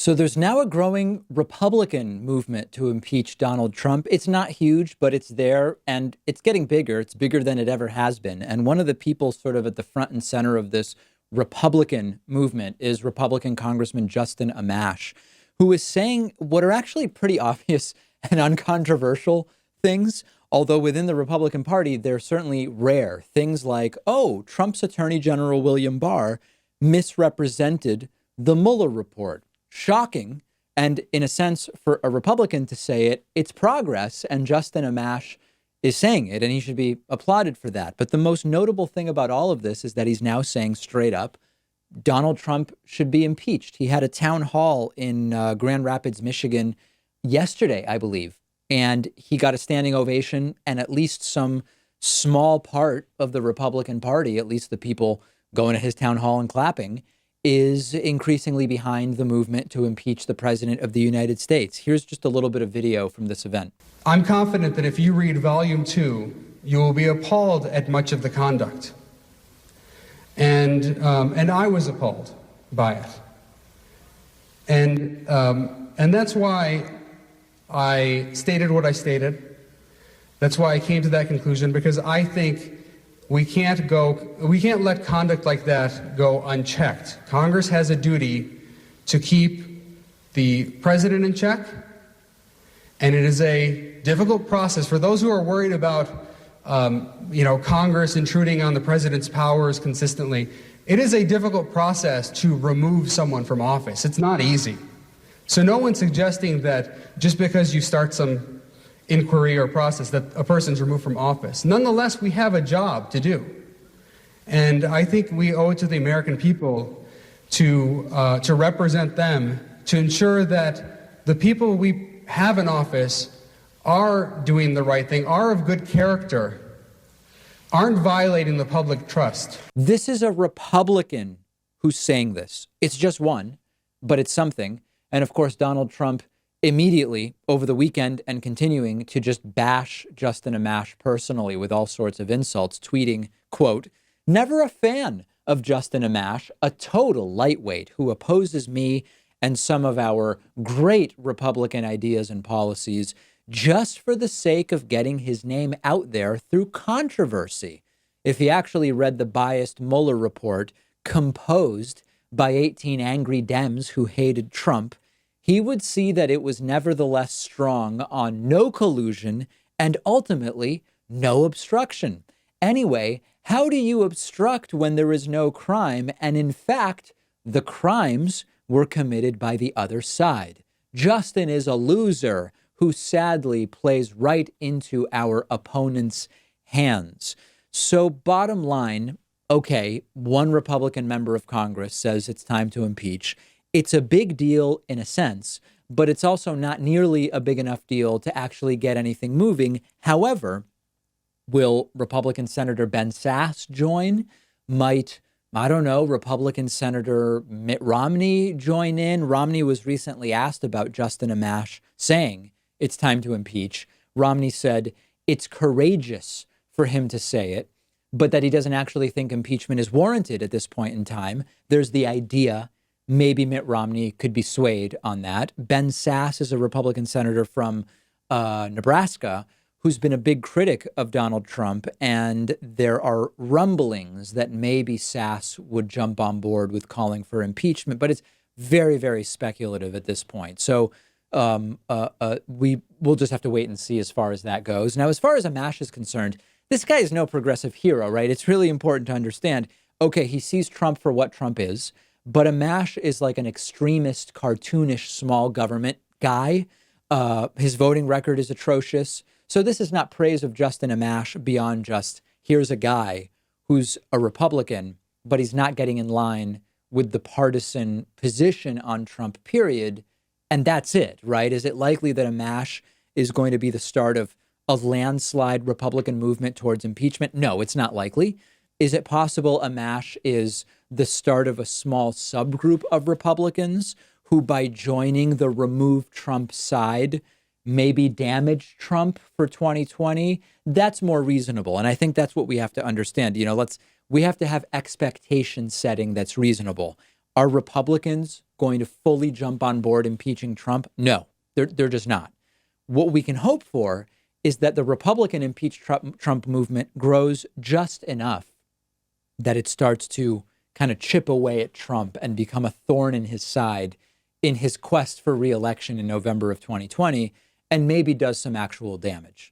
So there's now a growing Republican movement to impeach Donald Trump. It's not huge, but it's there and it's getting bigger. It's bigger than it ever has been. And one of the people sort of at the front and center of this Republican movement is Republican Congressman Justin Amash, who is saying what are actually pretty obvious and uncontroversial things. Although within the Republican Party, they're certainly rare. Things like, oh, Trump's Attorney General William Barr misrepresented the Mueller report. Shocking. And in a sense, for a Republican to say it, it's progress. And Justin Amash is saying it, and he should be applauded for that. But the most notable thing about all of this is that he's now saying straight up, Donald Trump should be impeached. He had a town hall in Grand Rapids, Michigan yesterday, I believe, and he got a standing ovation, and at least some small part of the Republican Party, at least the people going to his town hall and clapping, is increasingly behind the movement to impeach the president of the United States. Here's just a little bit of video from this event. I'm confident that if you read Volume 2, you will be appalled at much of the conduct. And I was appalled by it. And that's why I stated what I stated. That's why I came to that conclusion, because I think we can't let conduct like that go unchecked. Congress has a duty to keep the president in check, and it is a difficult process for those who are worried about, Congress intruding on the president's powers consistently. It is a difficult process to remove someone from office. It's not easy. So no one's suggesting that just because you start some inquiry or process that a person's removed from office. Nonetheless, we have a job to do. And I think we owe it to the American people to represent them, to ensure that the people we have in office are doing the right thing, are of good character, aren't violating the public trust. This is a Republican who's saying this. It's just one, but it's something. And of course, Donald Trump immediately over the weekend and continuing to just bash Justin Amash personally with all sorts of insults, tweeting, quote, "Never a fan of Justin Amash, a total lightweight who opposes me and some of our great Republican ideas and policies just for the sake of getting his name out there through controversy." If he actually read the biased Mueller report composed by 18 angry Dems who hated Trump, he would see that it was nevertheless strong on no collusion and ultimately no obstruction. Anyway, how do you obstruct when there is no crime? And in fact, the crimes were committed by the other side. Justin is a loser who sadly plays right into our opponent's hands. So bottom line, okay, one Republican member of Congress says it's time to impeach. It's a big deal in a sense, but it's also not nearly a big enough deal to actually get anything moving. However, will Republican Senator Ben Sasse join? Might, I don't know, Republican Senator Mitt Romney join in? Romney was recently asked about Justin Amash saying it's time to impeach. Romney said it's courageous for him to say it, but that he doesn't actually think impeachment is warranted at this point in time. There's the idea maybe Mitt Romney could be swayed on that. Ben Sasse is a Republican senator from Nebraska who's been a big critic of Donald Trump. And there are rumblings that maybe Sasse would jump on board with calling for impeachment. But it's very, very speculative at this point. So we'll just have to wait and see as far as that goes. Now, as far as Amash is concerned, this guy is no progressive hero, right? It's really important to understand, okay, he sees Trump for what Trump is. But Amash is like an extremist, cartoonish, small government guy. His voting record is atrocious. So this is not praise of Justin Amash beyond just, here's a guy who's a Republican, but he's not getting in line with the partisan position on Trump, period. And that's it, right? Is it likely that Amash is going to be the start of a landslide Republican movement towards impeachment? No, it's not likely. Is it possible Amash is the start of a small subgroup of Republicans who, by joining the remove Trump side, maybe damage Trump for 2020? That's more reasonable. And I think that's what we have to understand. We have to have expectation setting that's reasonable. Are Republicans going to fully jump on board impeaching Trump? No, they're just not. What we can hope for is that the Republican impeach Trump movement grows just enough that it starts to kind of chip away at Trump and become a thorn in his side in his quest for re-election in November of 2020, and maybe does some actual damage.